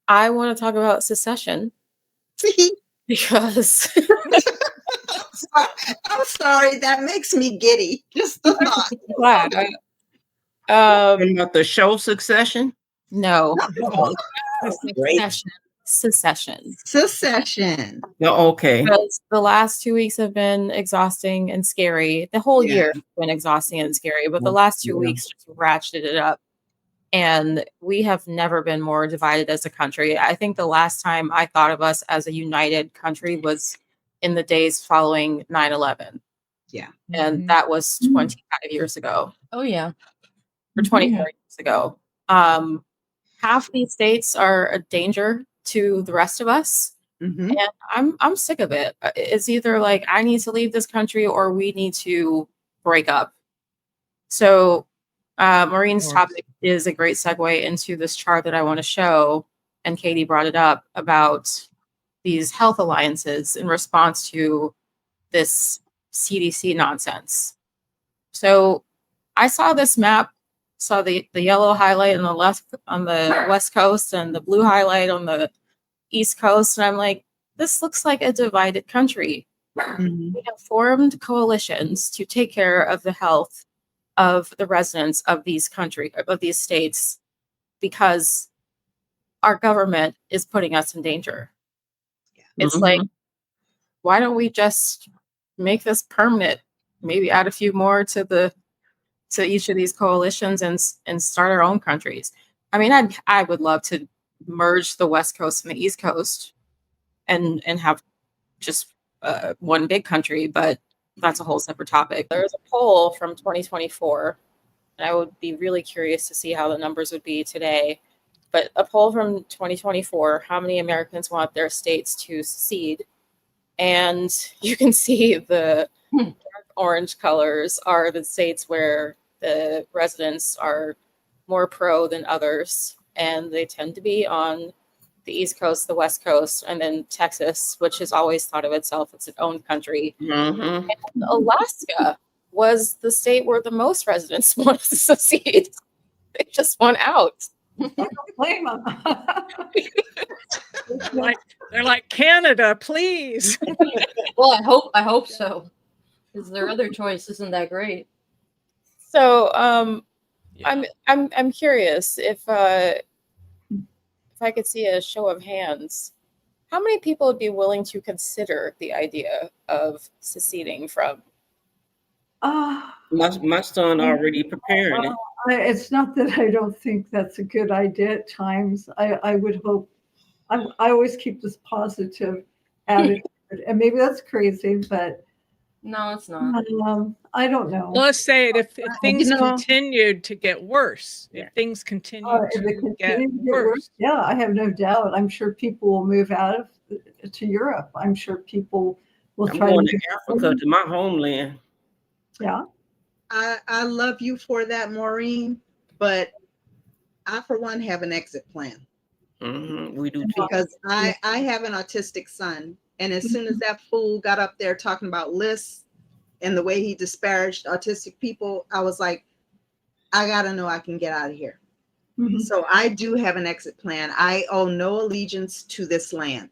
I want to talk about secession See, because I'm sorry. That makes me giddy. Just the thought. glad. Talking about the show Succession? No, Oh, great. secession. Secession. Secession. Oh, okay. Because the last 2 weeks have been exhausting and scary. The whole Yeah. year has been exhausting and scary, but the last 2 weeks just ratcheted it up. And we have never been more divided as a country. I think the last time I thought of us as a united country was in the days following 9/11. Yeah. And that was 25 years ago. Oh, yeah. Or 24 years ago. Half these states are a danger to the rest of us. Mhm. And I'm sick of it. It's either like I need to leave this country or we need to break up. So Maureen's topic is a great segue into this chart that I want to show. And Katie brought it up about these health alliances in response to this CDC nonsense. So I saw this map, saw the yellow highlight on the left on the West Coast and the blue highlight on the East Coast. And I'm like, this looks like a divided country. Mhm. We have formed coalitions to take care of the health of the residents of these states, because our government is putting us in danger. It's like, why don't we just make this permanent? Maybe add a few more to each of these coalitions and start our own countries. I mean, I would love to merge the West Coast and the East Coast and have just one big country, but that's a whole separate topic. There's a poll from 2024, and I would be really curious to see how the numbers would be today. But a poll from 2024, how many Americans want their states to secede? And you can see the dark orange colors are the states where the residents are more pro than others, and they tend to be on the East Coast, the West Coast, and then Texas, which has always thought of itself as its own country. And Alaska was the state where the most residents wanted to secede. They just want out. Blame them. They're like Canada, please. Well, I hope so. Because their other choice isn't that great. So I'm curious if I could see a show of hands, how many people would be willing to consider the idea of seceding from? My son already preparing it. It's not that I don't think that's a good idea at times. I would hope. I always keep this positive attitude, and maybe that's crazy, but no, it's not. I don't know. Let's say it, if things continued to get worse, if things continue to get worse. Yeah, I have no doubt. I'm sure people will move out to Europe. I'm sure people will try going to Africa, to my homeland. Yeah. I love you for that, Maureen, but I, for one, have an exit plan. We do too. Because I have an autistic son, and as soon as that fool got up there talking about lists and the way he disparaged autistic people, I was like, I gotta know I can get out of here. So I do have an exit plan. I owe no allegiance to this land.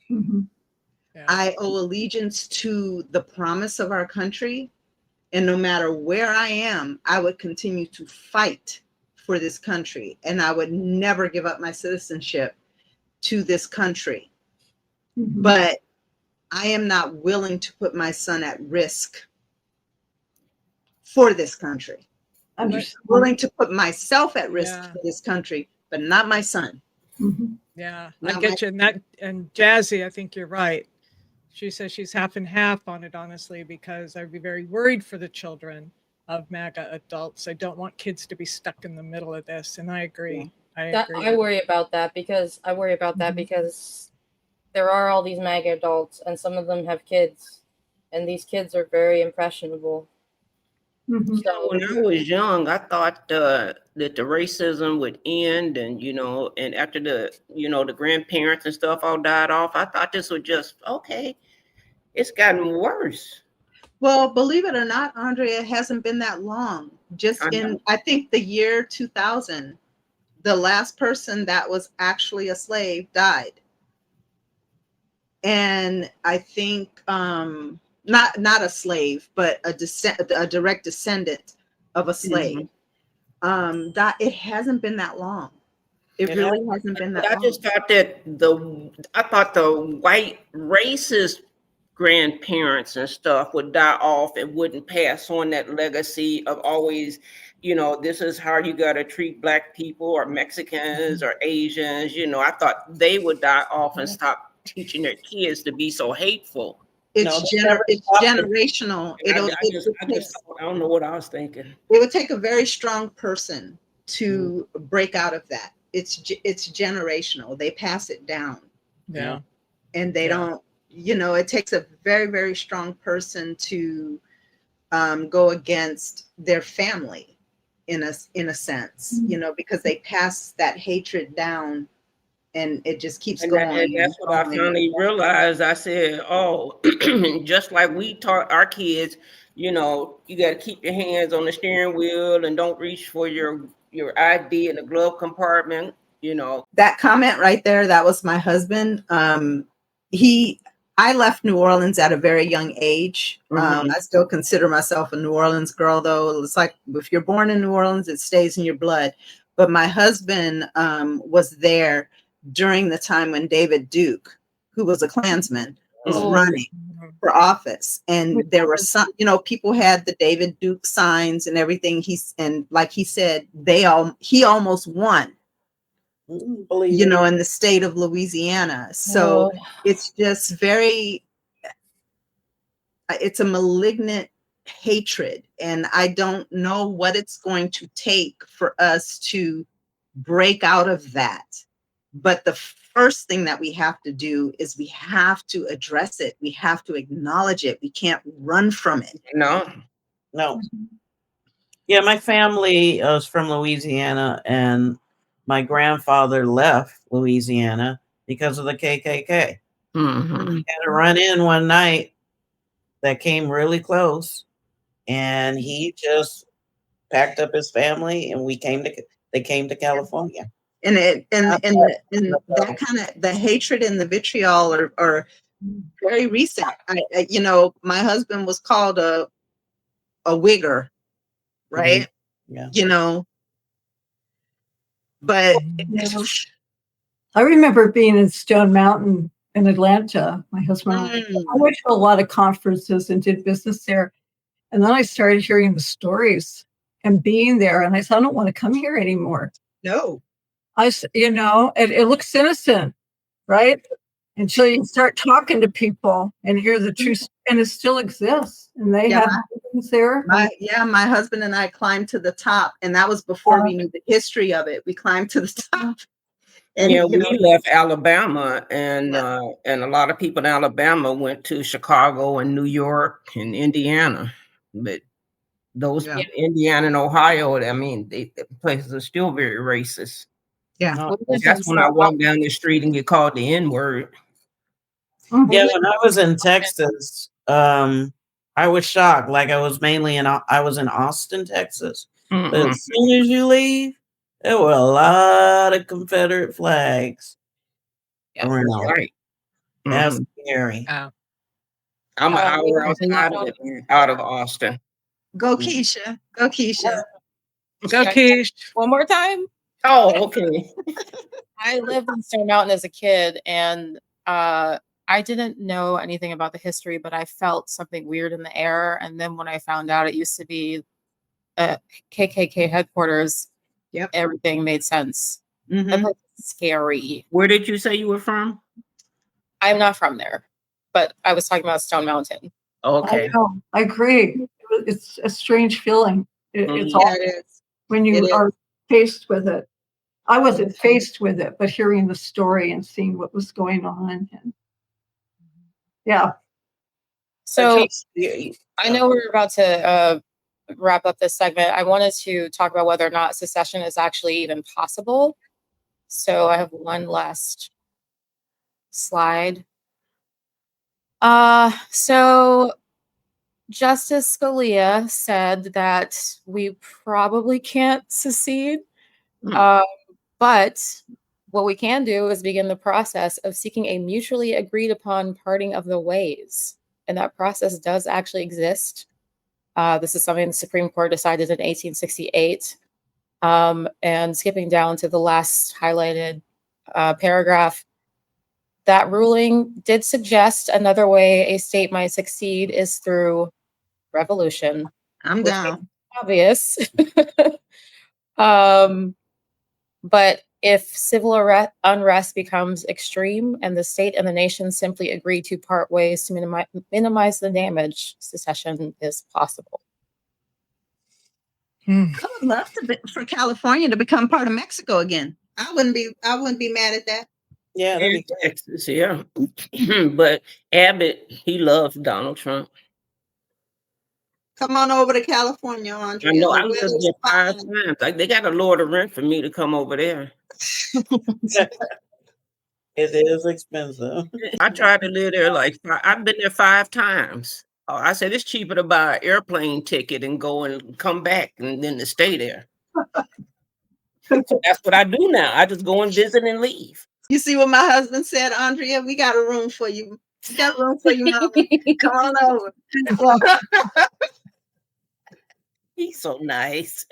Yeah. I owe allegiance to the promise of our country. And no matter where I am, I would continue to fight for this country. And I would never give up my citizenship to this country. But I am not willing to put my son at risk for this country. I'm just willing to put myself at risk for this country, but not my son. Yeah, I get you. And Jazzy, I think you're right. She says she's half and half on it, honestly, because I'd be very worried for the children of MAGA adults. I don't want kids to be stuck in the middle of this. And I agree. I worry about that because there are all these MAGA adults and some of them have kids, and these kids are very impressionable. So when I was young, I thought that the racism would end, and and after the grandparents and stuff all died off, I thought this would just okay. It's gotten worse. Well, believe it or not, Andrea, it hasn't been that long. Just I think the year 2000, the last person that was actually a slave died. And I think not a slave, but a direct descendant of a slave. That it hasn't been that long. It really hasn't been that I long. just thought that the white racist grandparents and stuff would die off and wouldn't pass on that legacy of always, this is how you got to treat Black people or Mexicans or Asians. I thought they would die off and stop teaching their kids to be so hateful. It's generational. I don't know what I was thinking. It would take a very strong person to break out of that. It's generational. They pass it down. Yeah. And they don't, it takes a very, very strong person to go against their family in a sense, because they pass that hatred down, and it just keeps going. And that's what I finally realized. I said, oh, just like we taught our kids, you got to keep your hands on the steering wheel and don't reach for your ID in the glove compartment. That comment right there, that was my husband. I left New Orleans at a very young age. I still consider myself a New Orleans girl, though. It's like if you're born in New Orleans, it stays in your blood. But my husband was there during the time when David Duke, who was a Klansman, was running for office. And there were some, people had the David Duke signs and everything. And like he said, he almost won. In the state of Louisiana. So it's just it's a malignant hatred. And I don't know what it's going to take for us to break out of that. But the first thing that we have to do is we have to address it. We have to acknowledge it. We can't run from it. No. Yeah, my family is from Louisiana, and my grandfather left Louisiana because of the KKK. He had a run-in one night that came really close, and he just packed up his family, and they came to California. And that kind of the hatred and the vitriol are very recent. My husband was called a wigger, right? Yeah. But I remember being in Stone Mountain in Atlanta. My husband, I went to a lot of conferences and did business there. And then I started hearing the stories and being there. And I said, I don't want to come here anymore. No. It looks innocent, right? Until you start talking to people and hear the truth, and it still exists. And they have things there. My husband and I climbed to the top, and that was before we knew the history of it. We climbed to the top. And we left Alabama, and a lot of people in Alabama went to Chicago and New York and Indiana. But those Indiana and Ohio, the places are still very racist. Yeah. That's when I walk down the street and get called the N-word. Yeah, when I was in Texas, I was shocked. Like I was in Austin, Texas. But as soon as you leave, there were a lot of Confederate flags around. Right. That's scary. Yeah. I'm an hour out of Austin. Go Keisha. Go Keisha. Go Keish. One more time. Oh, okay. I lived in Stone Mountain as a kid, and I didn't know anything about the history, but I felt something weird in the air. And then when I found out it used to be a KKK headquarters, everything made sense. That's scary. Where did you say you were from? I'm not from there, but I was talking about Stone Mountain. Okay. I agree. It's a strange feeling. It's all it is. when you are faced with it. I wasn't faced with it, but hearing the story and seeing what was going on. And So I know we're about to wrap up this segment. I wanted to talk about whether or not secession is actually even possible. So I have one last slide. So Justice Scalia said that we probably can't secede. But what we can do is begin the process of seeking a mutually agreed upon parting of the ways. And that process does actually exist. This is something the Supreme Court decided in 1868. And skipping down to the last highlighted paragraph, that ruling did suggest another way a state might succeed is through revolution. I'm down. Obvious. But if civil unrest becomes extreme and the state and the nation simply agree to part ways to minimize the damage, secession is possible. I would love for California to become part of Mexico again. I wouldn't be mad at that. Yeah, that'd be great. Texas, yeah. But Abbott, he loves Donald Trump. Come on over to California, Andrea. I know. I lived there 5 times. Like, they got to lower the rent for me to come over there. It is expensive. I tried to live there I've been there 5 times. I said it's cheaper to buy an airplane ticket and go and come back and then to stay there. So that's what I do now. I just go and visit and leave. You see what my husband said, Andrea? We got a room for you. We got a room for you, Mama. Come on over. He's so nice.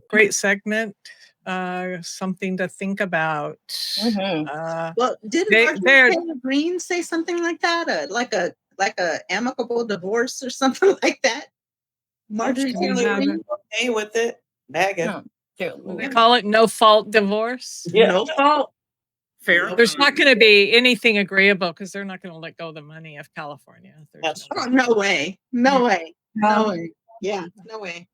Great segment. Something to think about. Well, didn't Taylor Greene say something like that? Like a amicable divorce or something like that? Marjorie Taylor Greene. Okay with it. Maggot. They call it no fault divorce. Yeah. No fault. Fair. There's not going to be anything agreeable because they're not going to let go of the money of California. No way. No way. No way. Yeah, no way.